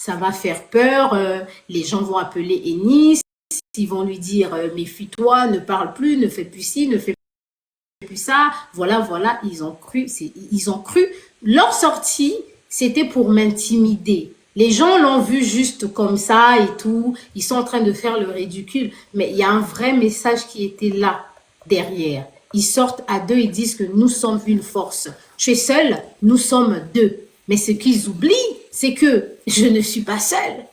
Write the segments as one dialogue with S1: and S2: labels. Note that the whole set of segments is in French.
S1: ça va faire peur, les gens vont appeler Ennis, ils vont lui dire méfie-toi, ne parle plus, ne fais plus ci, ne fais plus ça, voilà, ils ont cru. Leur sortie, c'était pour m'intimider. Les gens l'ont vu juste comme ça et tout, ils sont en train de faire le ridicule, mais il y a un vrai message qui était là, derrière. Ils sortent à deux, ils disent que nous sommes une force. Tu es seul, nous sommes deux. Mais ce qu'ils oublient, c'est que je ne suis pas seule.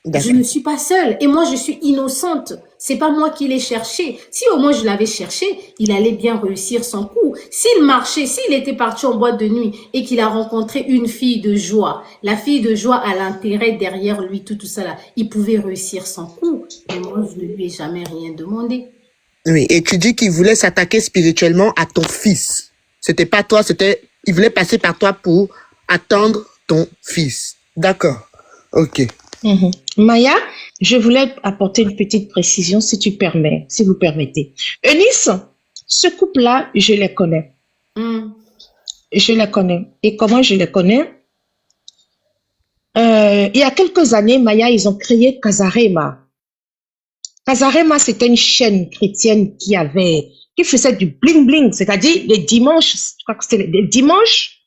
S1: Je ne suis pas seule et moi je suis innocente. C'est pas moi qui l'ai cherché. Si au moins je l'avais cherché, il allait bien réussir son coup. S'il marchait, s'il était parti en boîte de nuit et qu'il a rencontré une fille de joie, la fille de joie a l'intérêt derrière lui, tout ça là, il pouvait réussir son coup. Mais moi je ne lui ai jamais rien demandé.
S2: Oui, et tu dis qu'il voulait s'attaquer spirituellement à ton fils. C'était pas toi, il voulait passer par toi pour attendre ton fils. D'accord. Ok.
S3: Maya, je voulais apporter une petite précision si tu permets, si vous permettez. Eunice, ce couple-là, je les connais. Je les connais. Et comment je les connais? Il y a quelques années, Maya, ils ont créé Casarema. Casarema, c'était une chaîne chrétienne qui faisait du bling-bling, c'est-à-dire les dimanches, je crois que c'était les dimanches,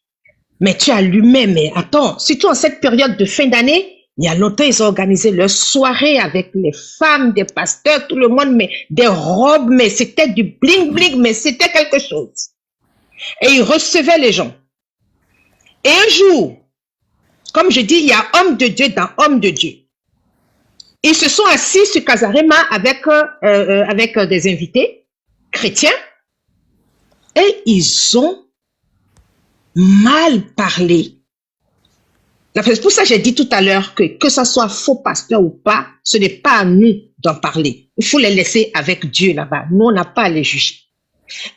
S3: mais tu allumais, mais attends, surtout en cette période de fin d'année, il y a longtemps, ils ont organisé leur soirée avec les femmes, des pasteurs, tout le monde, mais des robes, mais c'était du bling-bling, mais c'était quelque chose. Et ils recevaient les gens. Et un jour, comme je dis, il y a homme de Dieu dans homme de Dieu. Ils se sont assis sur Casarema avec des invités chrétiens et ils ont mal parlé. C'est pour ça que j'ai dit tout à l'heure que ça soit faux pasteur ou pas, ce n'est pas à nous d'en parler. Il faut les laisser avec Dieu là-bas. Nous, on n'a pas à les juger.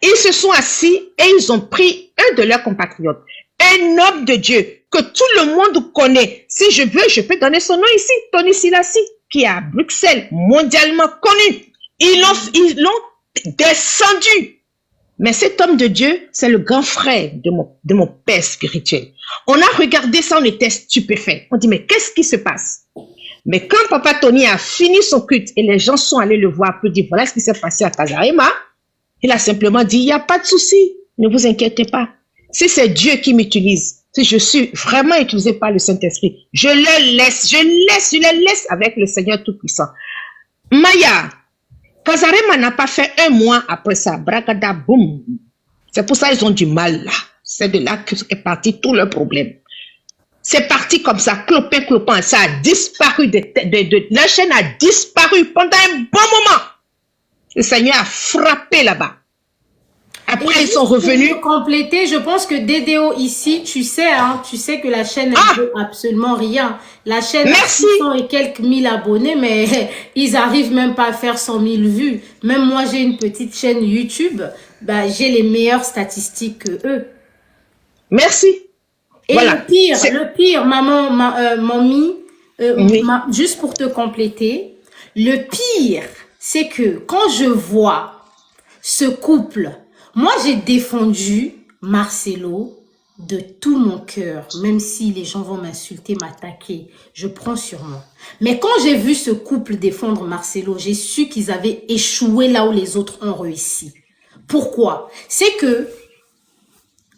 S3: Ils se sont assis et ils ont pris un de leurs compatriotes, un homme de Dieu que tout le monde connaît. Si je veux, je peux donner son nom ici, Tony Silassi, qui est à Bruxelles, mondialement connu. Ils l'ont descendu. Mais cet homme de Dieu, c'est le grand frère de mon père spirituel. On a regardé ça, on était stupéfaits. On dit, mais qu'est-ce qui se passe? Mais quand Papa Tony a fini son culte et les gens sont allés le voir pour dire, voilà ce qui s'est passé à Casarema, il a simplement dit, il n'y a pas de souci, ne vous inquiétez pas. Si c'est Dieu qui m'utilise, si je suis vraiment utilisé par le Saint-Esprit, je les laisse avec le Seigneur Tout-Puissant. Maya, Casarema n'a pas fait un mois après ça. Bragada, boum. C'est pour ça qu'ils ont du mal là. C'est de là qu'est parti tout le problème. C'est parti comme ça, clopin, ça a disparu. La chaîne a disparu pendant un bon moment. Le Seigneur a frappé là-bas. Après, ils sont revenus.
S1: Pour compléter, je pense que DDO ici, tu sais que la chaîne ne veut absolument rien. La chaîne a 600 et quelques mille abonnés, mais ils arrivent même pas à faire 100 000 vues. Même moi, j'ai une petite chaîne YouTube, j'ai les meilleures statistiques que eux.
S3: Merci.
S1: Et voilà. Le pire, mamie, juste pour te compléter, le pire, c'est que quand je vois ce couple, moi, j'ai défendu Marcelo de tout mon cœur, même si les gens vont m'insulter, m'attaquer, je prends sur moi. Mais quand j'ai vu ce couple défendre Marcelo, j'ai su qu'ils avaient échoué là où les autres ont réussi. Pourquoi? C'est que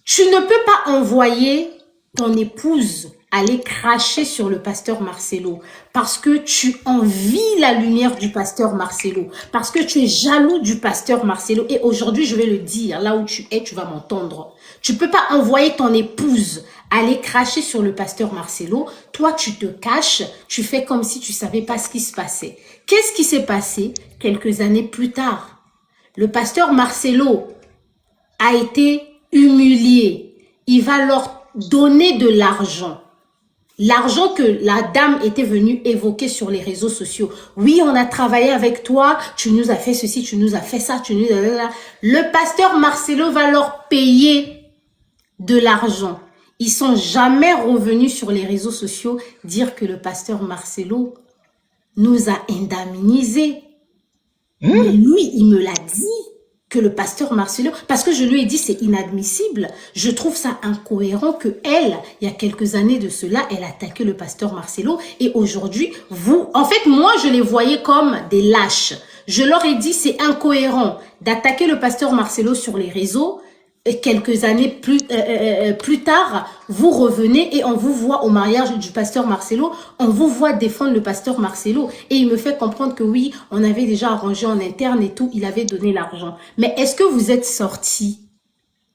S1: tu ne peux pas envoyer ton épouse aller cracher sur le pasteur Marcelo parce que tu envies la lumière du pasteur Marcelo, parce que tu es jaloux du pasteur Marcelo. Et aujourd'hui, je vais le dire, là où tu es, tu vas m'entendre. Tu peux pas envoyer ton épouse aller cracher sur le pasteur Marcelo. Toi, tu te caches, tu fais comme si tu savais pas ce qui se passait. Qu'est-ce qui s'est passé quelques années plus tard? Le pasteur Marcelo a été humilié. Il va leur donner de l'argent. L'argent que la dame était venue évoquer sur les réseaux sociaux. Oui, on a travaillé avec toi, tu nous as fait ceci, tu nous as fait ça, Le pasteur Marcelo va leur payer de l'argent. Ils sont jamais revenus sur les réseaux sociaux dire que le pasteur Marcelo nous a indemnisés. Mais lui, il me l'a dit que le pasteur Marcelo, parce que je lui ai dit c'est inadmissible, je trouve ça incohérent que elle, il y a quelques années de cela, elle attaquait le pasteur Marcelo et aujourd'hui, vous, en fait, moi, je les voyais comme des lâches. Je leur ai dit c'est incohérent d'attaquer le pasteur Marcelo sur les réseaux. Et quelques années plus tard, vous revenez et on vous voit au mariage du pasteur Marcelo, on vous voit défendre le pasteur Marcelo et il me fait comprendre que oui, on avait déjà arrangé en interne et tout, il avait donné l'argent. Mais est-ce que vous êtes sorti?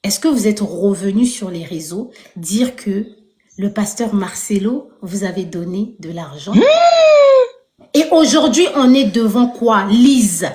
S1: Est-ce que vous êtes revenu sur les réseaux dire que le pasteur Marcelo vous avait donné de l'argent? Et aujourd'hui, on est devant quoi? Lise.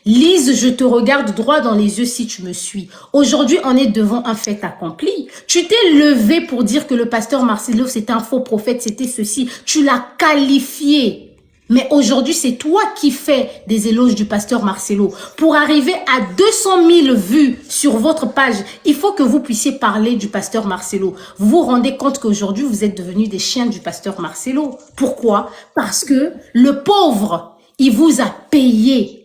S1: Lise, je te regarde droit dans les yeux si tu me suis. Aujourd'hui, on est devant un fait accompli. Tu t'es levé pour dire que le pasteur Marcelo, c'était un faux prophète, c'était ceci. Tu l'as qualifié. Mais aujourd'hui, c'est toi qui fais des éloges du pasteur Marcelo. Pour arriver à 200 000 vues sur votre page, il faut que vous puissiez parler du pasteur Marcelo. Vous vous rendez compte qu'aujourd'hui, vous êtes devenus des chiens du pasteur Marcelo. Pourquoi? Parce que le pauvre, il vous a payé.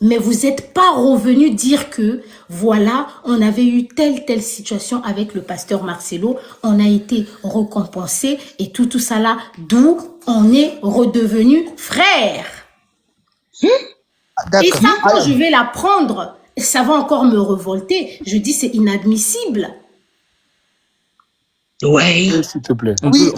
S1: Mais vous n'êtes pas revenu dire que, voilà, on avait eu telle situation avec le pasteur Marcelo, on a été récompensé et tout ça là, d'où on est redevenu frères. Et ça, quand je vais l'apprendre, ça va encore me révolter. Je dis, c'est inadmissible.
S3: Ouais.
S4: S'il te plaît.
S2: Oui,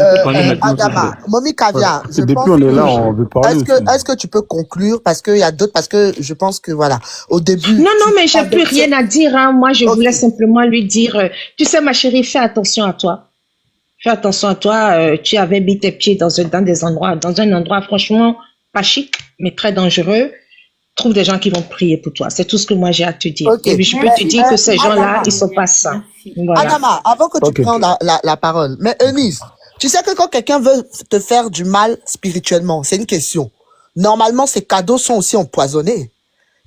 S2: Adama, Mommy Kavia, je
S4: Depuis
S2: pense
S4: on est
S2: que-
S4: là, on veut parler aussi.
S2: est-ce que tu peux conclure parce qu'il y a d'autres, parce que je pense que voilà, au début.
S3: Non, non,
S2: tu
S3: mais j'ai
S2: parles
S3: plus
S2: de-
S3: rien à dire. Hein. Moi, je
S2: Ok.
S3: voulais simplement lui dire, tu sais, ma chérie, fais attention à toi. Fais attention à toi. Tu avais mis tes pieds dans un endroit franchement pas chic, mais très dangereux. Trouve des gens qui vont prier pour toi. C'est tout ce que moi j'ai à te dire.
S2: Ok.
S3: Et puis, je peux te dire que ces gens-là, ils sont pas sains. Voilà.
S2: Adama, avant que tu
S4: Ok.
S2: prennes la parole, mais Eunice, tu sais que quand quelqu'un veut te faire du mal spirituellement, c'est une question. Normalement, ces cadeaux sont aussi empoisonnés.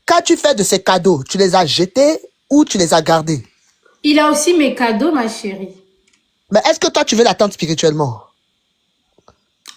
S2: Qu'as-tu fait de ces cadeaux? Tu les as jetés ou tu les as gardés?
S1: Il a aussi mes cadeaux, ma chérie.
S2: Mais est-ce que toi, tu veux l'atteindre spirituellement?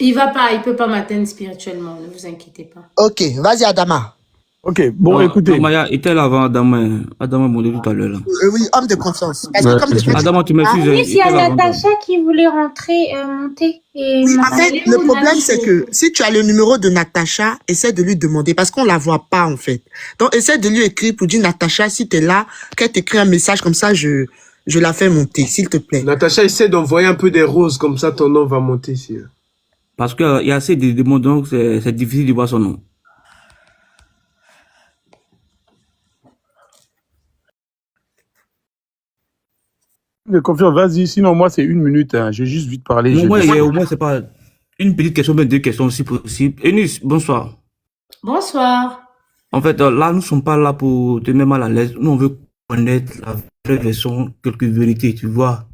S1: Il va pas, il peut pas m'atteindre spirituellement, ne vous inquiétez pas.
S2: Ok, vas-y Adama.
S4: Ok, bon,
S5: Non,
S4: écoutez.
S5: non, Maya était là avant Adama. Adama m'a dit tout à l'heure là.
S2: Oui, homme de confiance. Parce que
S4: Ouais.
S2: comme des fois,
S5: Adama, tu m'excuses.
S6: Oui,
S5: il
S6: il y a
S5: était là avant toi.
S6: Natacha qui voulait rentrer, monter. Et
S2: oui, en
S6: Maman-
S2: fait, le problème, c'est que si tu as le numéro de Natacha, essaie de lui demander, parce qu'on la voit pas, en fait. Donc, essaie de lui écrire pour dire, Natacha, si tu es là, qu'elle t'écrit un message comme ça, je la fais monter, s'il te plaît.
S7: Natacha, essaie d'envoyer un peu des roses, comme ça ton nom va monter ici.
S5: Parce qu'il y a assez de demandes, donc c'est difficile de voir son nom.
S4: De confiance, vas-y, sinon moi c'est 1 minute, hein. J'ai juste vite parler.
S5: Non, moi, au moins, c'est pas une petite question, mais 2 questions si possible. Eunice, bonsoir.
S1: Bonsoir.
S5: En fait, là, nous ne sommes pas là pour te mettre mal à l'aise. Nous, on veut connaître la vraie version, quelques vérités, tu vois.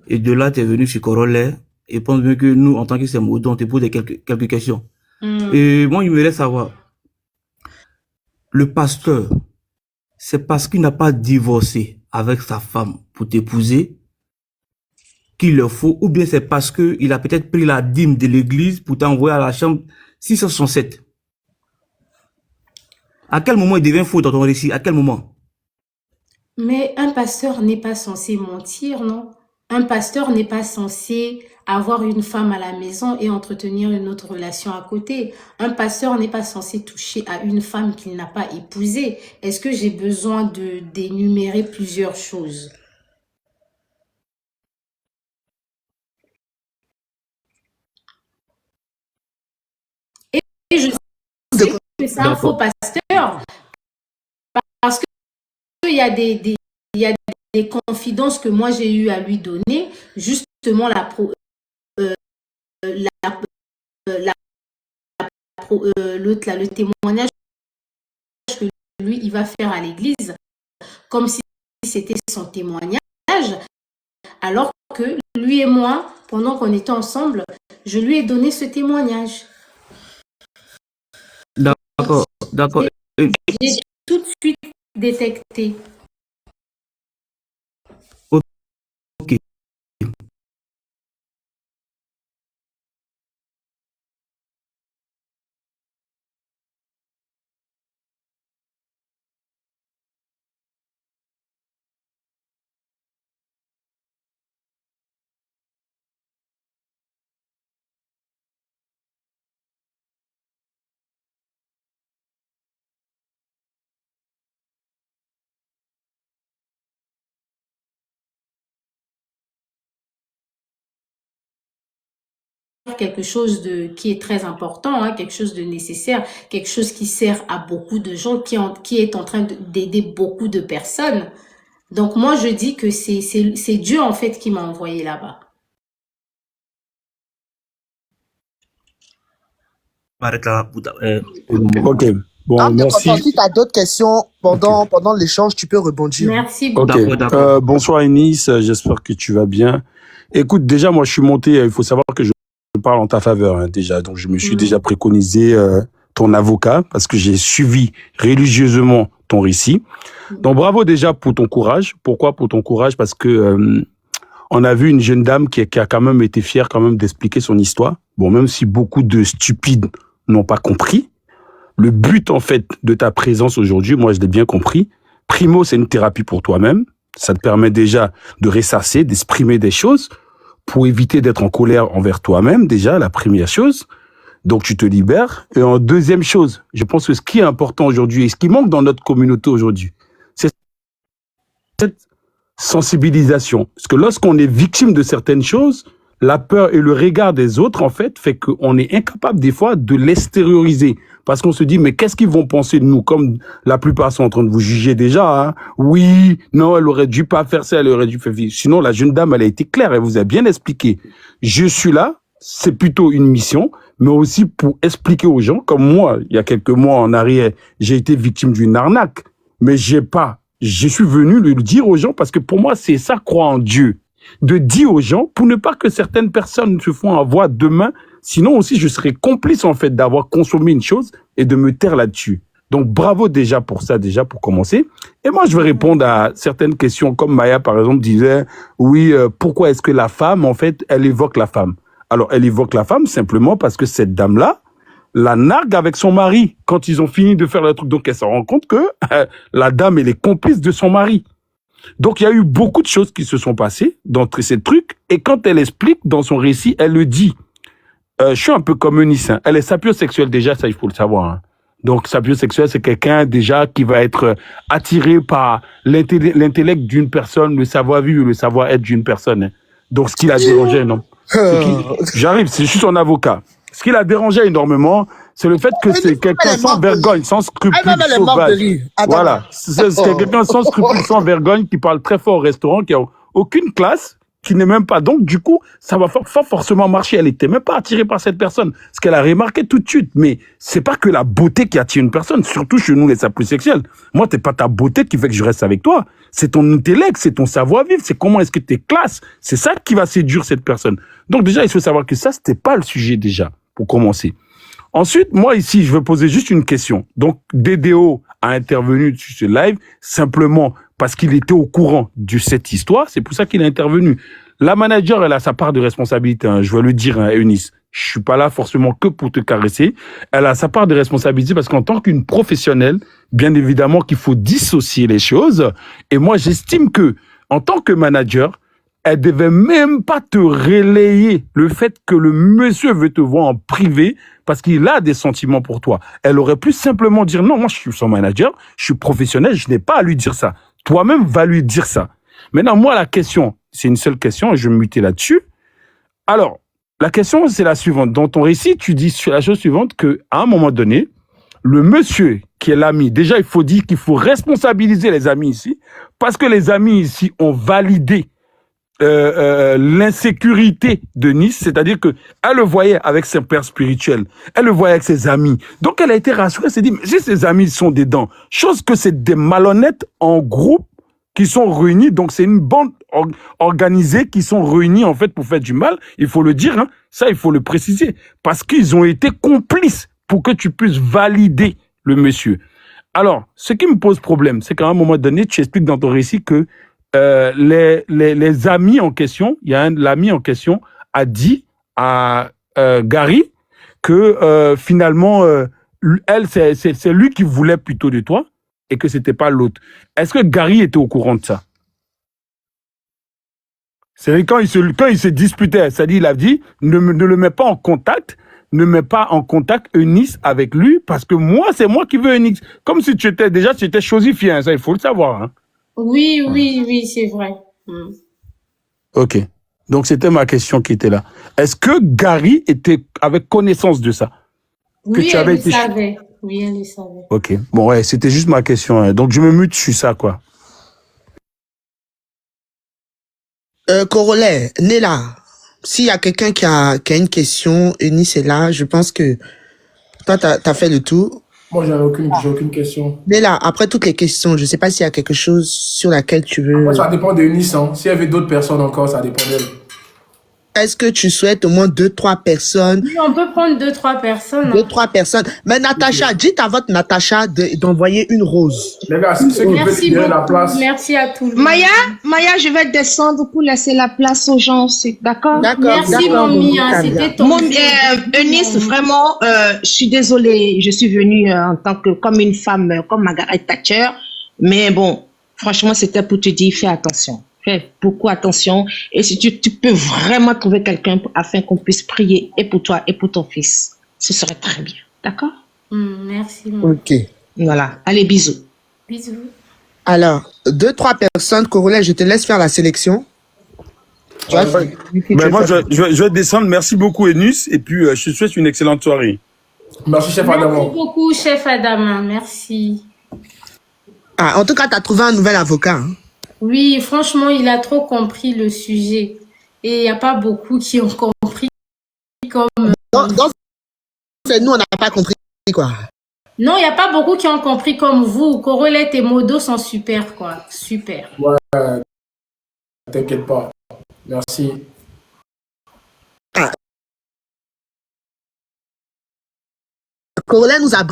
S5: Et de là, tu es venu sur Corollaire. Et pense bien que nous, en tant que Semodo, on te pose quelques questions. Et moi, il me laisse savoir. Le pasteur, c'est parce qu'il n'a pas divorcé avec sa femme pour t'épouser qu'il le faut, ou bien c'est parce qu'il a peut-être pris la dîme de l'église pour t'envoyer à la chambre 667. À quel moment il devient faux dans ton récit? À quel moment?
S1: Mais un pasteur n'est pas censé mentir, non? Un pasteur n'est pas censé avoir une femme à la maison et entretenir une autre relation à côté. Un pasteur n'est pas censé toucher à une femme qu'il n'a pas épousée. Est-ce que j'ai besoin d'énumérer plusieurs choses? Et je sais que c'est un faux pasteur parce qu'il y a il y a des confidences que moi j'ai eu à lui donner, justement l'autre là, le témoignage que lui il va faire à l'église, comme si c'était son témoignage, alors que lui et moi, pendant qu'on était ensemble, je lui ai donné ce témoignage.
S5: D'accord, d'accord.
S1: J'ai tout de suite détecté.
S5: Ok.
S1: quelque chose qui est très important, hein, quelque chose de nécessaire, quelque chose qui sert à beaucoup de gens, qui est en train d'aider beaucoup de personnes. Donc moi, je dis que c'est Dieu en fait qui m'a envoyé là-bas.
S5: Arrête là.
S4: Ok. Bon,
S2: Ah, mais
S4: merci.
S2: si tu as d'autres questions pendant l'échange, tu peux rebondir.
S1: Merci beaucoup.
S4: Ok.
S5: D'accord.
S4: Bonsoir Eunice, j'espère que tu vas bien. Écoute, déjà, moi, je suis monté, il faut savoir que je parle en ta faveur, hein, déjà. Donc, je me suis déjà préconisé ton avocat parce que j'ai suivi religieusement ton récit. Donc, bravo déjà pour ton courage. Pourquoi pour ton courage? Parce que on a vu une jeune dame qui a quand même été fière quand même d'expliquer son histoire. Bon, même si beaucoup de stupides n'ont pas compris, le but, en fait, de ta présence aujourd'hui, moi, je l'ai bien compris. Primo, c'est une thérapie pour toi-même. Ça te permet déjà de ressasser, d'exprimer des choses pour éviter d'être en colère envers toi-même, déjà, la première chose. Donc, tu te libères. Et en deuxième chose, je pense que ce qui est important aujourd'hui et ce qui manque dans notre communauté aujourd'hui, c'est cette sensibilisation. Parce que lorsqu'on est victime de certaines choses, la peur et le regard des autres, en fait, fait qu'on est incapable des fois de l'extérioriser. Parce qu'on se dit, mais qu'est-ce qu'ils vont penser de nous? Comme la plupart sont en train de vous juger déjà. Hein. Oui, non, elle aurait dû pas faire ça, elle aurait dû faire ça. Sinon, la jeune dame, elle a été claire, elle vous a bien expliqué. Je suis là, c'est plutôt une mission, mais aussi pour expliquer aux gens, comme moi, il y a quelques mois en arrière, j'ai été victime d'une arnaque, mais je suis venu le dire aux gens parce que pour moi, c'est ça, croire en Dieu. De dire aux gens pour ne pas que certaines personnes se font avoir demain. Sinon aussi, je serais complice en fait d'avoir consommé une chose et de me taire là-dessus. Donc bravo déjà pour ça, déjà pour commencer. Et moi, je vais répondre à certaines questions comme Maya par exemple disait, oui, pourquoi est-ce que la femme en fait, elle évoque la femme? Alors elle évoque la femme simplement parce que cette dame-là la nargue avec son mari quand ils ont fini de faire le truc. Donc elle se rend compte que la dame elle est complice de son mari. Donc, il y a eu beaucoup de choses qui se sont passées dans ces trucs. Et quand elle explique dans son récit, elle le dit. Je suis un peu comme Eunice. Hein. Elle est sapiosexuelle déjà, ça, il faut le savoir. Hein. Donc, sapiosexuel, c'est quelqu'un déjà qui va être attiré par l'intellect d'une personne, le savoir-vivre, le savoir-être d'une personne. Hein. Donc, ce qui l'a dérangé, non. J'arrive, je suis son avocat. Ce qui l'a dérangé énormément, c'est le fait que c'est quelqu'un sans vergogne, sans scrupule, sauvage. Voilà, c'est quelqu'un sans scrupule, sans vergogne, qui parle très fort au restaurant, qui a aucune classe, qui n'est même pas. Donc, du coup, ça va pas forcément marcher. Elle était même pas attirée par cette personne. Ce qu'elle a remarqué tout de suite. Mais c'est pas que la beauté qui attire une personne, surtout chez nous, les sapiosexuels. Moi, c'est pas ta beauté qui fait que je reste avec toi. C'est ton intellect, c'est ton savoir-vivre, c'est comment est-ce que t'es classe. C'est ça qui va séduire cette personne. Donc, déjà, il faut savoir que ça, c'était pas le sujet déjà, pour commencer. Ensuite, moi ici, je veux poser juste une question. Donc, DDO a intervenu sur ce live simplement parce qu'il était au courant de cette histoire. C'est pour ça qu'il a intervenu. La manager, elle a sa part de responsabilité. Hein. Je vais le dire, hein, Eunice. Je suis pas là forcément que pour te caresser. Elle a sa part de responsabilité parce qu'en tant qu'une professionnelle, bien évidemment qu'il faut dissocier les choses. Et moi, j'estime que, en tant que manager, elle devait même pas te relayer le fait que le monsieur veut te voir en privé parce qu'il a des sentiments pour toi. Elle aurait pu simplement dire non, moi je suis son manager, je suis professionnel, je n'ai pas à lui dire ça. Toi-même va lui dire ça. Maintenant, moi la question, c'est une seule question et je vais me muter là-dessus. Alors, la question c'est la suivante. Dans ton récit, tu dis la chose suivante que à un moment donné, le monsieur qui est l'ami, déjà il faut dire qu'il faut responsabiliser les amis ici parce que les amis ici ont validé l'insécurité de Nice, c'est-à-dire que elle le voyait avec ses pères spirituels, elle le voyait avec ses amis. Donc elle a été rassurée, elle s'est dit, mais si ses amis sont dedans, chose que c'est des malhonnêtes en groupe qui sont réunis, donc c'est une bande organisée qui sont réunis en fait pour faire du mal, il faut le dire, hein, ça il faut le préciser, parce qu'ils ont été complices pour que tu puisses valider le monsieur. Alors, ce qui me pose problème, c'est qu'à un moment donné, tu expliques dans ton récit que les amis en question, il y a l'ami en question a dit à Gary que finalement elle c'est lui qui voulait plutôt de toi et que c'était pas l'autre. Est-ce que Gary était au courant de ça? C'est quand il se disputait, c'est-à-dire il a dit ne le mets pas en contact. Ne mets pas en contact Eunice avec lui parce que moi c'est moi qui veux Eunice. Comme si tu étais chosifié, hein, ça il faut le savoir. Hein.
S1: Oui, c'est vrai.
S4: Ok. Donc, c'était ma question qui était là. Est-ce que Gary avait connaissance de ça? Que
S1: Oui,
S4: tu
S1: elle
S4: avais
S1: le
S4: été...
S1: savait. Oui, elle le savait.
S4: Ok. Bon, ouais, c'était juste ma question. Hein. Donc, je me mute sur ça, quoi.
S2: Corollaire, Néla, s'il y a quelqu'un qui a une question, Eunice est là, je pense que toi, t'as fait le tour.
S8: Moi, j'ai aucune question.
S2: Néla, après toutes les questions, je sais pas s'il y a quelque chose sur laquelle tu
S8: Après,
S2: veux...
S8: ça dépend de Eunice. Hein. S'il y avait d'autres personnes encore, ça dépend d'elle.
S2: Est-ce que tu souhaites au moins 2-3 personnes?
S1: Oui, on peut prendre 2-3 personnes.
S2: 2-3 personnes. Mais Natacha, dites à votre Natacha d'envoyer une rose.
S8: Les gars, ceux qui veulent
S1: Merci
S8: libérer la
S1: beaucoup.
S8: place.
S1: Merci à tout le monde.
S3: Maya, je vais descendre pour laisser la place aux gens, d'accord?
S1: Merci, mamie. C'était ton
S3: Eunice, vraiment, je suis désolée. Je suis venue en tant que, comme une femme, comme Margaret Thatcher. Mais bon, franchement, c'était pour te dire, fais attention. Fais beaucoup attention. Et si tu peux vraiment trouver quelqu'un afin qu'on puisse prier et pour toi et pour ton fils, ce serait très bien. D'accord?
S1: Merci, mamie.
S2: Ok.
S3: Voilà. Allez, bisous.
S1: Bisous.
S2: Alors, 2-3 personnes, Corollaire, je te laisse faire la sélection. Tu vois,
S4: Mais moi, je vais descendre. Merci beaucoup, Enus. Et puis, je te souhaite une excellente soirée.
S8: Merci, chef Adama.
S1: Merci beaucoup, chef Adama. Merci.
S2: Ah, en tout cas, tu as trouvé un nouvel avocat. Hein.
S1: Oui, franchement, il a trop compris le sujet. Et il n'y a pas beaucoup qui ont compris comme...
S2: Nous, on n'a pas compris, quoi.
S1: Non, il n'y a pas beaucoup qui ont compris comme vous. Corolette et Modo sont super, quoi. Super.
S8: Ouais, t'inquiète pas. Merci.
S2: Ah. Corollaire nous a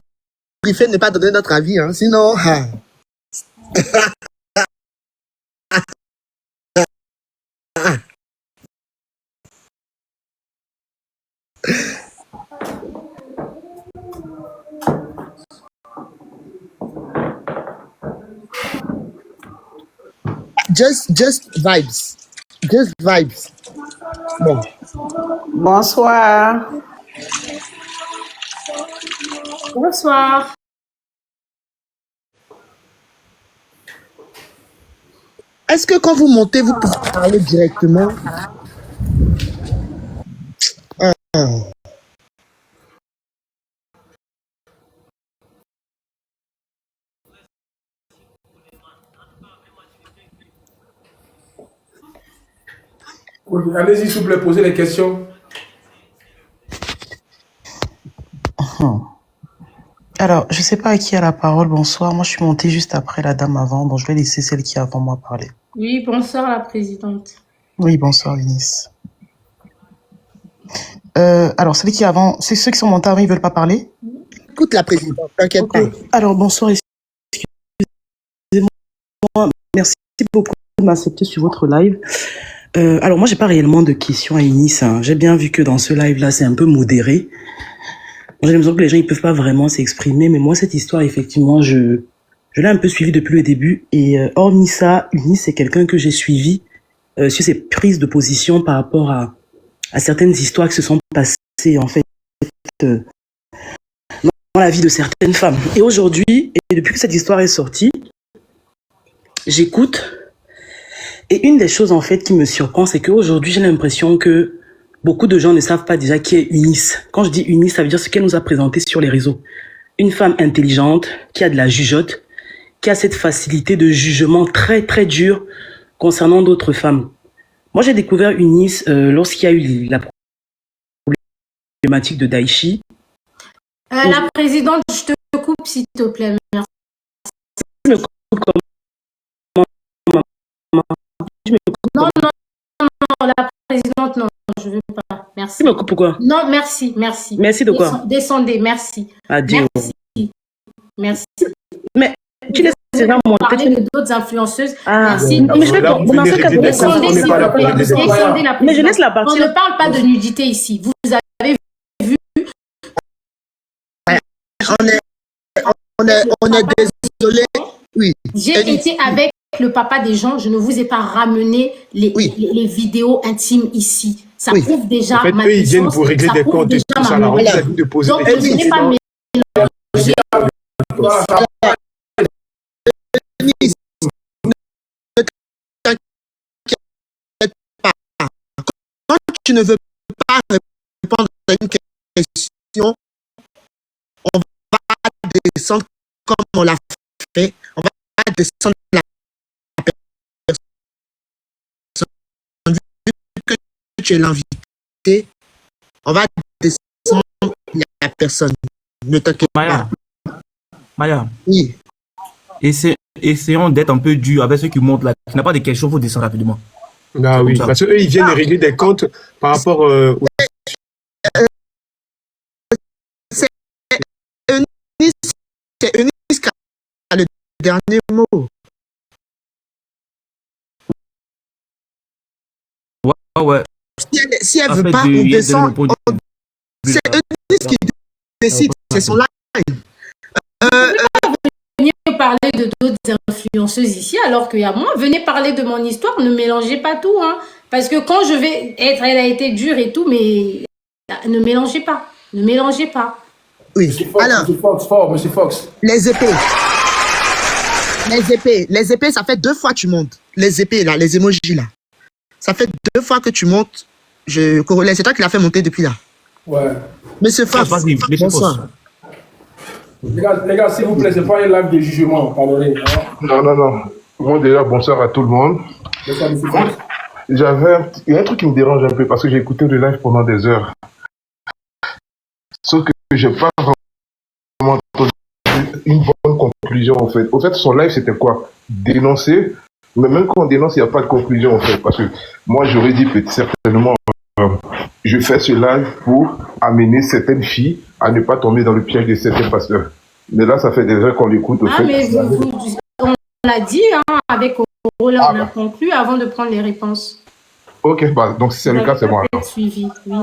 S2: briefé de ne pas donner notre avis, hein. Sinon... Ah. Just vibes. Just vibes. Bon.
S9: Bonsoir.
S1: Bonsoir.
S2: Est-ce que quand vous montez, vous pouvez parler directement?
S8: Allez-y, s'il vous plaît, posez les questions.
S9: Alors, je sais pas à qui a la parole. Bonsoir. Moi, je suis montée juste après la dame avant. Bon, je vais laisser celle qui est avant moi parler.
S1: Oui, bonsoir la présidente.
S9: Oui, bonsoir, Eunice. Alors, celle qui est avant, c'est ceux qui sont montés avant, ils veulent pas parler?
S2: Écoute la présidente, t'inquiète pas.
S9: Alors, bonsoir, excusez-moi. Merci beaucoup de m'accepter sur votre live. Alors, moi, j'ai pas réellement de questions à Eunice. Hein. J'ai bien vu que dans ce live-là, c'est un peu modéré. J'ai l'impression que les gens, ils peuvent pas vraiment s'exprimer. Mais moi, cette histoire, effectivement, je l'ai un peu suivie depuis le début. Et hormis ça, Eunice, c'est quelqu'un que j'ai suivi sur ses prises de position par rapport à certaines histoires qui se sont passées, en fait, dans la vie de certaines femmes. Et aujourd'hui, et depuis que cette histoire est sortie, j'écoute. Et une des choses, en fait, qui me surprend, c'est qu'aujourd'hui, j'ai l'impression que beaucoup de gens ne savent pas déjà qui est Eunice. Quand je dis Eunice, ça veut dire ce qu'elle nous a présenté sur les réseaux. Une femme intelligente, qui a de la jugeote, qui a cette facilité de jugement très, très dur concernant d'autres femmes. Moi, j'ai découvert Eunice lorsqu'il y a eu la problématique de Daichi.
S1: La présidente, je te coupe, s'il te plaît. Merci.
S9: Je me coupe
S1: Non, la présidente, non, je ne veux pas. Merci.
S9: Tu me coupes pourquoi?
S1: Non, merci, merci.
S9: Merci de quoi?
S1: Descendez, merci.
S9: Adieu.
S1: Merci.
S9: Mais tu laisses déjà monter.
S1: Parler de d'autres influenceuses.
S9: Ah,
S1: merci.
S9: mais je vais pas.
S1: Descendez, s'il vous plaît. Descendez la présidente.
S9: Mais je laisse la partie.
S1: On ne parle pas de nudité ici. Vous avez vu.
S2: On est désolé. Oui.
S1: J'ai été avec le papa des gens. Je ne vous ai pas ramené les vidéos intimes ici. Ça prouve déjà
S7: en fait,
S1: ma
S7: eux, ils viennent
S1: puissance.
S7: pour régler des comptes et tout ça. Alors, on a vu de poser
S1: donc,
S7: des
S1: je n'ai pas mélangé.
S2: tu ne veux pas répondre à une question, on va descendre comme on l'a fait. On va descendre la personne. Vu que tu es l'invité, on va descendre la personne. Ne t'inquiète pas.
S5: Maya,
S2: Oui.
S5: essayons d'être un peu dur avec ceux qui montent là. Tu n'as pas de questions, il faut descendre rapidement.
S7: Ah oui, parce qu'eux, ils viennent de régler des comptes par rapport au...
S2: C'est Eunice qui a le dernier mot.
S5: Ouais.
S2: Si elle veut pas, on descend. C'est Eunice qui décide, c'est son live.
S1: Venez parler de d'autres influenceuses ici, alors qu'il y a moi. Venez parler de mon histoire, ne mélangez pas tout. Hein. Parce que quand je vais être, elle a été dure et tout, mais ne mélangez pas. Ne mélangez pas.
S2: Oui.
S8: Monsieur Fox,
S2: Alors,
S8: Monsieur Fox.
S2: les épées, ça fait 2 fois que tu montes. Les épées, là, les emojis, là. Ça fait 2 fois que tu montes. C'est toi qui l'as fait monter depuis là.
S8: Ouais.
S2: Monsieur Fox, bonsoir.
S8: Les gars, s'il vous plaît, c'est pas un live de jugement, pardonnez. Hein?
S10: Non. Bon, déjà, bonsoir à tout le monde.
S8: Bonsoir, Monsieur Fox.
S10: Il y a un truc qui me dérange un peu parce que j'ai écouté le live pendant des heures. Sauf que j'ai pas vraiment entendu une bonne conclusion, en fait. Au fait, son live, c'était quoi? Dénoncer. Mais même quand on dénonce, il n'y a pas de conclusion, en fait. Parce que moi, j'aurais dit certainement, je fais ce live pour amener certaines filles à ne pas tomber dans le piège de certains pasteurs. Mais là, ça fait des heures qu'on l'écoute, au fait.
S1: Mais on l'a dit, hein, avec Aurora, on a conclu avant de prendre les réponses.
S10: Ok, bah, donc si c'est le cas, c'est moi.
S1: Suivi, oui.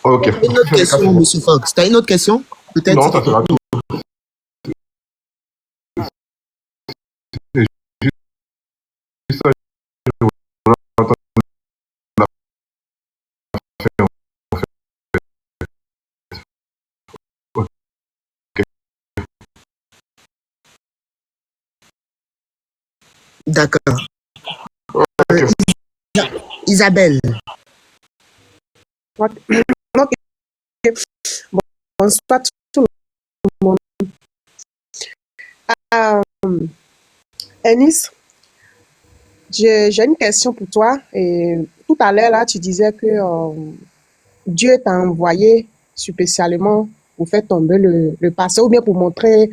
S10: Ok.
S2: Une autre question, Monsieur Fox. T'as une autre question? Peut-être.
S10: Non, ça sera tout.
S2: D'accord. Isabelle.
S11: Bonsoir tout le monde. Eunice, j'ai une question pour toi. Et tout à l'heure, là, tu disais que Dieu t'a envoyé spécialement pour faire tomber le pasteur ou bien pour montrer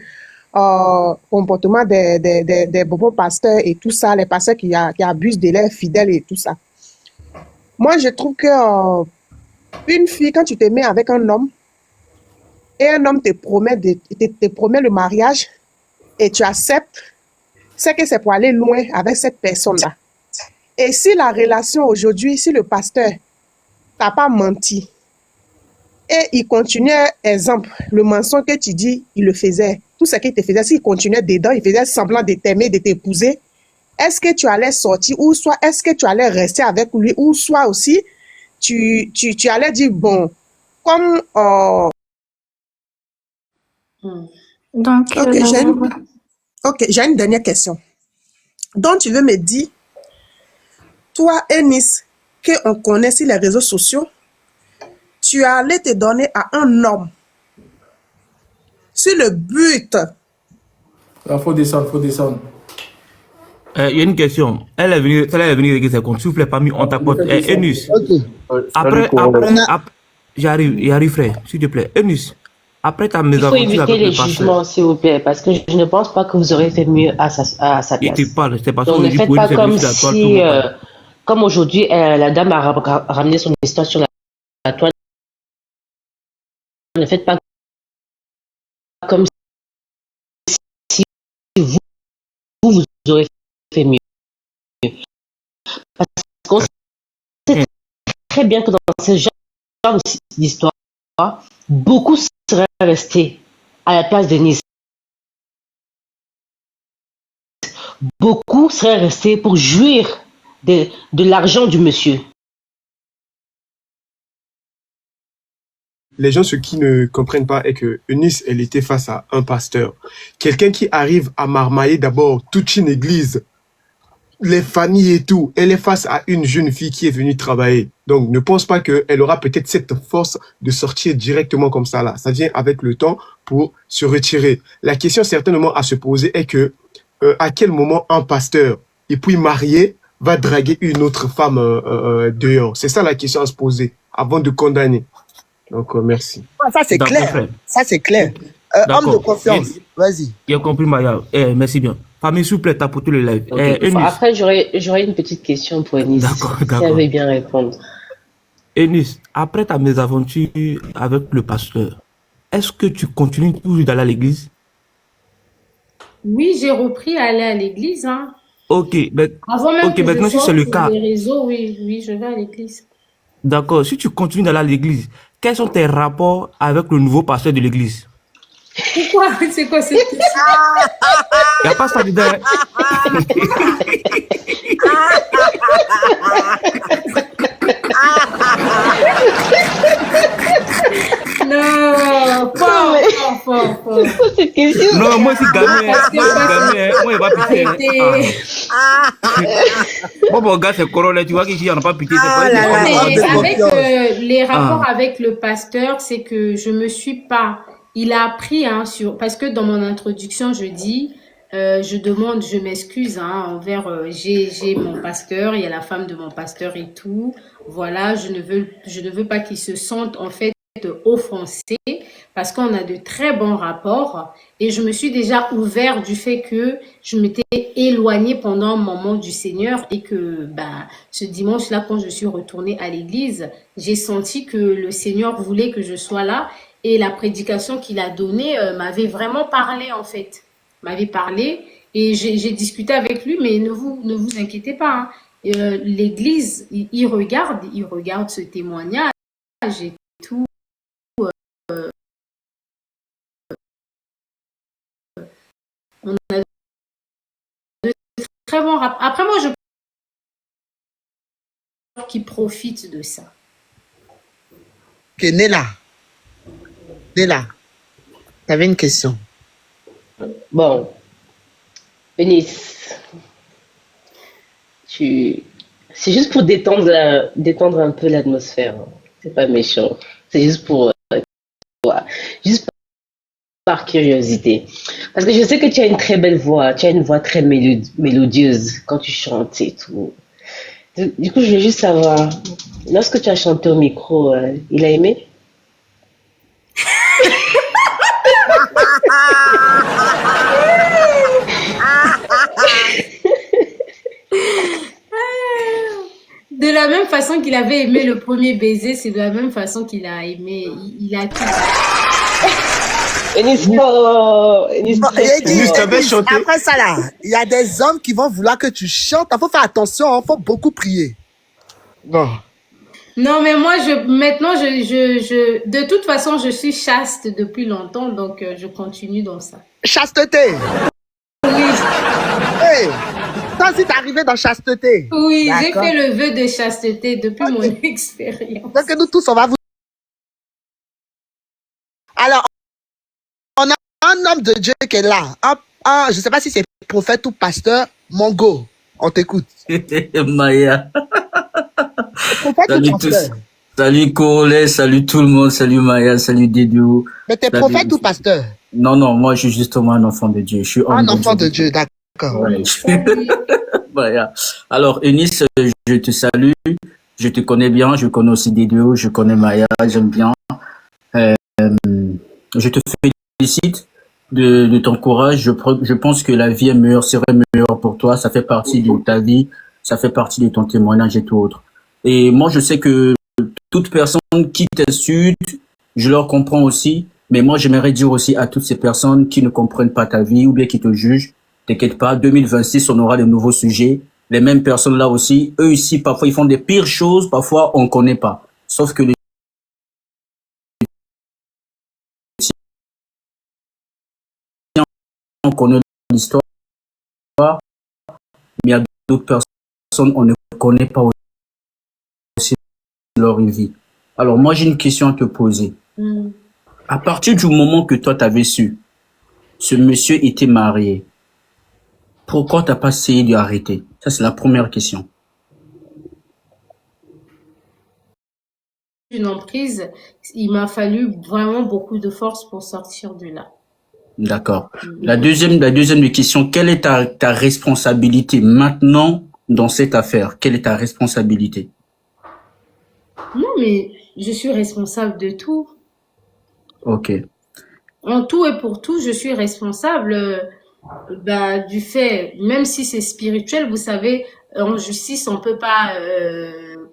S11: comportement des bons pasteurs et tout ça, les pasteurs qui abusent de leurs fidèles et tout ça. Moi, je trouve que une fille, quand tu te mets avec un homme, et un homme te promet le mariage, et tu acceptes, c'est que c'est pour aller loin avec cette personne-là. Et si la relation aujourd'hui, si le pasteur t'a pas menti, et il continuait, exemple, le mensonge que tu dis, il le faisait, tout ce qu'il te faisait, s'il continuait dedans, il faisait semblant de t'aimer, de t'épouser, est-ce que tu allais sortir, ou soit est-ce que tu allais rester avec lui, ou soit aussi, tu allais dire, bon, comme...
S6: Donc,
S11: Ok, j'ai une dernière question. Donc, tu veux me dire, toi, Eunice, qu'on connaît sur les réseaux sociaux, tu allais te donner à un homme sur le but.
S8: Il faut descendre.
S5: Il y a une question. Elle est venue régler ses comptes. S'il vous plaît, parmi on t'apporte. Eunice. Après, j'arrive, frère, s'il te plaît. Eunice, après ta mésaventure avec le pasteur.
S12: Il faut éviter les jugements, s'il vous plaît, parce que je ne pense pas que vous aurez fait mieux à sa place.
S5: Il te parle, c'est parce
S12: donc ne faites pas comme si, comme aujourd'hui, la dame a ramené son histoire sur la toile. Ne faites pas comme si vous aurez fait mieux. Parce qu'on sait très bien que dans ce genre d'histoire, beaucoup seraient restés à la place de Nice. Beaucoup seraient restés pour jouir de l'argent du monsieur.
S7: Les gens, ce qui ne comprennent pas est que Eunice, elle était face à un pasteur. Quelqu'un qui arrive à marmailler d'abord toute une église les familles et tout. Elle est face à une jeune fille qui est venue travailler. Donc, ne pense pas qu'elle aura peut-être cette force de sortir directement comme ça là. Ça vient avec le temps pour se retirer. La question certainement à se poser est que à quel moment un pasteur et puis marié va draguer une autre femme dehors? C'est ça la question à se poser avant de condamner. Donc, merci.
S2: Ça, c'est clair. Ça, c'est clair. Homme de confiance. Vas-y.
S5: Il a compris, Maya. Merci bien. Famille, s'il vous plaît, t'as pour tout le live.
S12: Okay. Après, j'aurais une petite question pour Eunice.
S5: D'accord.
S12: Si elle veut bien répondre.
S5: Eunice, après ta mésaventure avec le pasteur, est-ce que tu continues toujours d'aller à l'église?
S1: Oui, j'ai repris à aller à l'église. Hein.
S5: Ok,
S1: avant même que
S5: maintenant,
S1: je
S5: si c'est le cas.
S1: Les réseaux, oui, je vais à l'église.
S5: D'accord. Si tu continues d'aller à l'église, quels sont tes rapports avec le nouveau pasteur de l'église?
S1: Pourquoi? C'est quoi cette question?
S5: Il n'y a pas ça dedans.
S1: Non, fort.
S12: Cette question.
S5: Non, moi, c'est gamin. Moi, il va piter. Bon, gars, c'est corollaire. Tu vois qu'ici, il n'y en a pas pité.
S1: Avec les rapports avec le pasteur, c'est que je me suis pas... Il a appris, hein, parce que dans mon introduction, je dis, je m'excuse envers, j'ai mon pasteur, il y a la femme de mon pasteur et tout. Voilà, je ne veux pas qu'il se sente en fait offensé parce qu'on a de très bons rapports et je me suis déjà ouvert du fait que je m'étais éloignée pendant un moment du Seigneur et que ce dimanche-là, quand je suis retournée à l'église, j'ai senti que le Seigneur voulait que je sois là. Et la prédication qu'il a donnée m'avait vraiment parlé, en fait. M'avait parlé et j'ai discuté avec lui, mais ne vous inquiétez pas. Hein. L'Église, il regarde ce témoignage et tout. On a de très bons rapports. Après, moi, je qui profite de ça.
S2: Ok, Néla, t'avais une question.
S12: Bon, Eunice, c'est juste pour détendre un peu l'atmosphère. Hein. C'est pas méchant. C'est juste pour juste par curiosité. Parce que je sais que tu as une très belle voix. Tu as une voix très mélodieuse quand tu chantes et tout. Du coup, je voulais juste savoir, lorsque tu as chanté au micro, il a aimé?
S1: De la même façon qu'il avait aimé le premier baiser, c'est de la même façon qu'il a aimé. Il a tout.
S2: Après ça là, il y a des hommes qui vont vouloir que tu chantes. Il faut faire attention, il faut beaucoup prier. Non.
S1: Non, mais moi, maintenant, de toute façon, je suis chaste depuis longtemps, donc je continue dans ça.
S2: Chasteté.
S1: Oui.
S2: Hey, toi aussi, t'es arrivé dans chasteté.
S1: Oui, j'ai fait le vœu de chasteté depuis mon expérience.
S2: Donc nous tous, on va vous... Alors, on a un homme de Dieu qui est là. Je ne sais pas si c'est prophète ou pasteur. Mongo, on t'écoute.
S13: Maya.
S2: Salut tous.
S13: Salut Corolais, salut tout le monde, salut Maya, salut Dédou.
S2: Mais t'es prophète ou pasteur?
S13: Non, moi je suis justement un enfant de Dieu. Je suis
S2: un enfant de Dieu, d'accord.
S13: Ouais. Voilà. Alors Eunice, je te salue, je te connais bien, je connais aussi Dédou, je connais Maya, j'aime bien. Je te félicite de ton courage. Je pense que la vie est meilleure, serait meilleure pour toi. Ça fait partie de ta vie, ça fait partie de ton témoignage et tout autre. Et moi, je sais que toute personne qui t'insulte, je leur comprends aussi. Mais moi, j'aimerais dire aussi à toutes ces personnes qui ne comprennent pas ta vie ou bien qui te jugent, t'inquiète pas, 2026, on aura de nouveaux sujets. Les mêmes personnes là aussi, eux ici, parfois, ils font des pires choses, parfois, on connaît pas. Sauf que on connaît l'histoire, mais il y a d'autres personnes, on ne connaît pas aussi leur vie. Alors, moi, j'ai une question à te poser. À partir du moment que toi, tu avais su, ce monsieur était marié, pourquoi tu n'as pas essayé de l'arrêter? Ça, c'est la première question.
S1: Une emprise, il m'a fallu vraiment beaucoup de force pour sortir de là.
S13: D'accord. La deuxième des questions, quelle est ta responsabilité maintenant dans cette affaire? Quelle est ta responsabilité?
S1: Non, mais je suis responsable de tout.
S13: Ok.
S1: En tout et pour tout, je suis responsable du fait, même si c'est spirituel, vous savez, en justice, on peut pas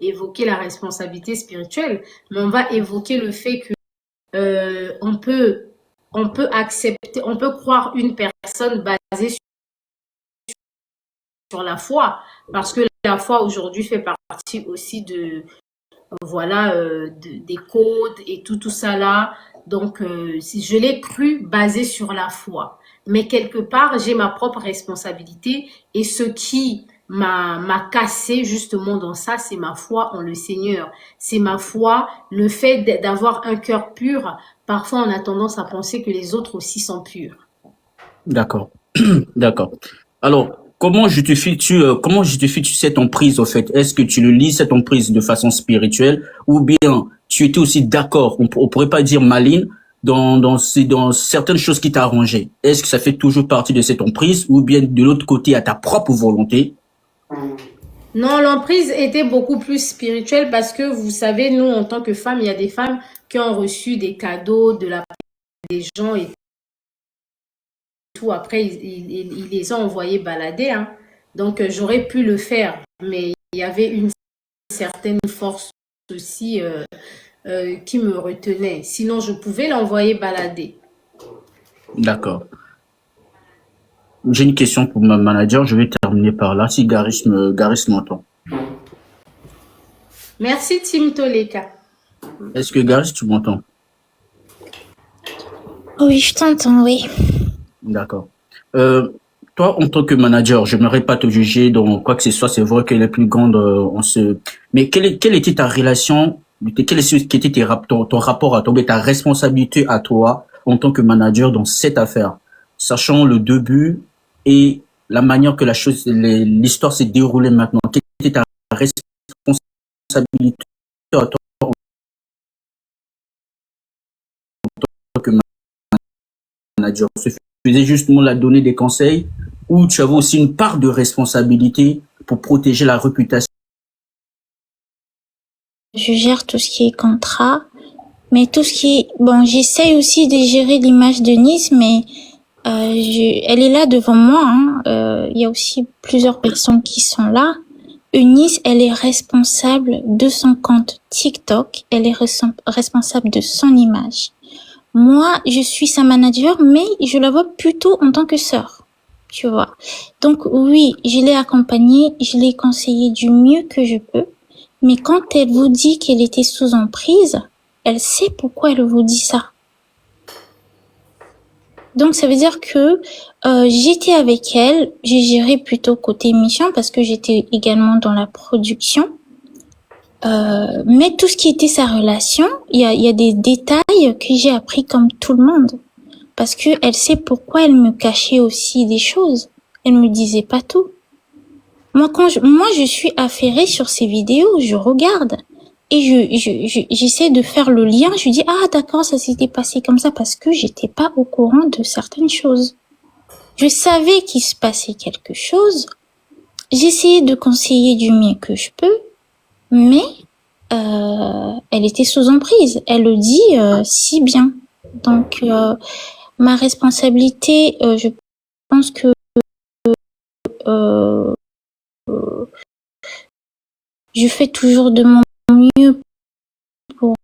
S1: évoquer la responsabilité spirituelle, mais on va évoquer le fait que on peut accepter, on peut croire une personne basée sur la foi, parce que la foi aujourd'hui fait partie aussi de des codes et tout ça là. Donc, si je l'ai cru basé sur la foi. Mais quelque part, j'ai ma propre responsabilité et ce qui m'a cassé justement dans ça, c'est ma foi en le Seigneur. C'est ma foi, le fait d'avoir un cœur pur. Parfois, on a tendance à penser que les autres aussi sont purs.
S13: D'accord. D'accord. Alors, comment justifies-tu cette emprise, au fait? Est-ce que tu le lis, cette emprise, de façon spirituelle, ou bien tu étais aussi d'accord, on pourrait pas dire maligne, dans certaines choses qui t'arrangeaient? Est-ce que ça fait toujours partie de cette emprise, ou bien de l'autre côté, à ta propre volonté?
S1: Non, l'emprise était beaucoup plus spirituelle parce que vous savez, nous, en tant que femmes, il y a des femmes qui ont reçu des cadeaux de la part des gens et tout. Après, ils les ont envoyés balader, hein. Donc, j'aurais pu le faire, mais il y avait une certaine force aussi qui me retenait. Sinon, je pouvais l'envoyer balader.
S13: D'accord. J'ai une question pour ma manager, je vais terminer par là, si Garis m'entend.
S1: Merci, Tim Toleka.
S13: Est-ce que Garis, tu m'entends?
S6: Oui, je t'entends, oui.
S13: D'accord. Toi, en tant que manager, je n'aimerais pas te juger dans quoi que ce soit. C'est vrai qu'elle est plus grande, mais quelle était ta relation, quel était ton rapport à toi, ta responsabilité à toi en tant que manager dans cette affaire, sachant le début et la manière que l'histoire s'est déroulée maintenant. Quelle était ta responsabilité à toi en tant que manager? Tu faisais justement la donner des conseils, ou tu avais aussi une part de responsabilité pour protéger la réputation?
S6: Je gère tout ce qui est contrat, mais tout ce qui est... Bon, j'essaye aussi de gérer l'image de Nice, mais elle est là devant moi, hein. Il y a aussi plusieurs personnes qui sont là. Eunice, elle est responsable de son compte TikTok, elle est responsable de son image. Moi, je suis sa manager, mais je la vois plutôt en tant que sœur, tu vois. Donc oui, je l'ai accompagnée, je l'ai conseillée du mieux que je peux, mais quand elle vous dit qu'elle était sous emprise, elle sait pourquoi elle vous dit ça. Donc ça veut dire que j'étais avec elle, j'ai géré plutôt côté mission parce que j'étais également dans la production. Mais tout ce qui était sa relation, il y a des détails que j'ai appris comme tout le monde. Parce que elle sait pourquoi elle me cachait aussi des choses. Elle me disait pas tout. Moi, je suis affairée sur ces vidéos, je regarde. Et j'essaie de faire le lien. Je dis, ah, d'accord, ça s'était passé comme ça parce que j'étais pas au courant de certaines choses. Je savais qu'il se passait quelque chose. J'essayais de conseiller du mieux que je peux. Mais elle était sous emprise. Elle le dit si bien. Donc ma responsabilité, je pense que je fais toujours de mon mieux pour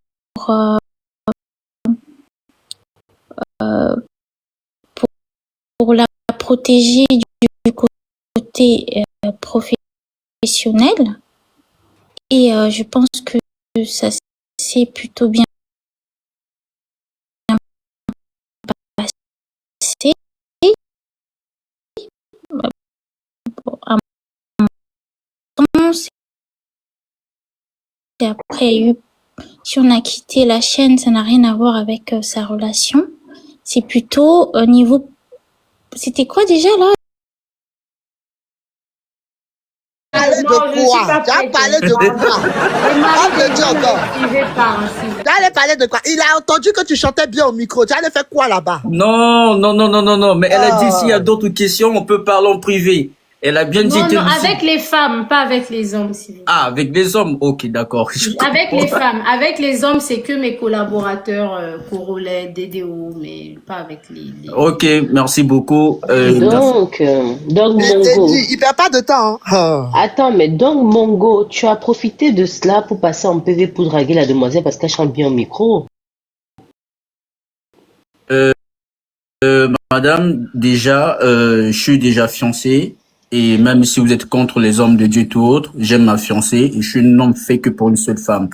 S6: la protéger du côté professionnel. Et je pense que ça s'est plutôt bien passé. À mon sens, et après, si on a quitté la chaîne, ça n'a rien à voir avec sa relation. C'est plutôt au niveau... C'était quoi déjà là?
S2: parlé
S1: Non, je
S2: de
S1: ne
S2: quoi?
S1: suis pas
S2: Tu as
S1: prête.
S2: parlé de
S1: Non,
S2: quoi?
S1: le mari
S2: Parle de
S1: de
S2: Dieu
S1: Dieu
S2: encore.
S1: ne suivait pas ainsi.
S2: Tu allais parler de quoi? Il a entendu que tu chantais bien au micro. Tu allais faire quoi là-bas?
S13: Non, non, non, non, non, non. Mais elle a dit s'il y a
S2: Ah.
S13: d'autres questions, on peut parler en privé. Elle a bien dit
S1: Non, non,
S13: Télécite.
S1: avec les femmes, pas avec les hommes, s'il vous plaît.
S13: Ah, avec les hommes. Ok, d'accord. Je
S1: Avec les
S13: comprends.
S1: femmes. Avec les hommes, c'est que mes collaborateurs, Corolet, DDO, mais pas avec les...
S13: Ok, merci beaucoup.
S12: Donc
S2: Je t'ai
S12: Mongo.
S2: dit, il perd pas de temps. Hein. Ah.
S12: Attends, mais donc Mongo, tu as profité de cela pour passer en PV pour draguer la demoiselle parce qu'elle chante bien au micro.
S13: Madame, déjà, je suis déjà fiancé. Et même si vous êtes contre les hommes de Dieu et tout autre, j'aime ma fiancée. Et je suis un homme fait que pour une seule femme.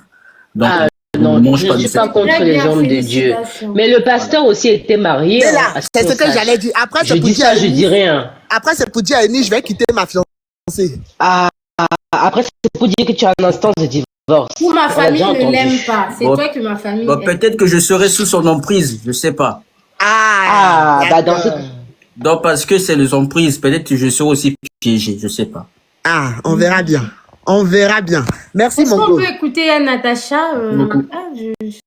S13: Donc,
S12: Ah
S13: on
S12: non,
S13: ne mange
S12: je
S13: pas
S12: ne
S13: de
S12: suis
S13: cette...
S12: pas contre
S1: Très
S12: les
S1: bien,
S12: hommes de Dieu.
S1: félicitations.
S12: Mais le pasteur aussi était marié.
S2: Et
S12: hein,
S2: là,
S12: à ce
S2: c'est
S12: qu'on
S2: ce que
S12: sache.
S2: j'allais dire. Après,
S12: Je
S2: c'est pour
S12: dis
S2: dire
S12: ça,
S2: à
S12: je
S2: Eunice.
S12: dis rien.
S2: Après, c'est pour dire à Eunice, je vais quitter ma fiancée.
S12: Ah, après, c'est pour dire que tu as une instance de divorce.
S1: Ou ma
S12: On l'a
S1: famille
S12: déjà
S1: ne
S12: entendu.
S1: l'aime pas. C'est
S13: Bon,
S1: toi que ma famille
S13: bon,
S1: aime.
S13: peut-être que je serai sous son emprise, je sais pas.
S2: Ah,
S12: Ah, bah dans ce...
S2: d'accord.
S13: Donc, parce que c'est les emprises, peut-être que je serai aussi piégé, je sais pas.
S2: Ah, on verra bien. On verra bien. Merci,
S1: Est-ce qu'on
S2: Mongo.
S1: peut écouter Natacha
S13: Beaucoup.
S1: ah, je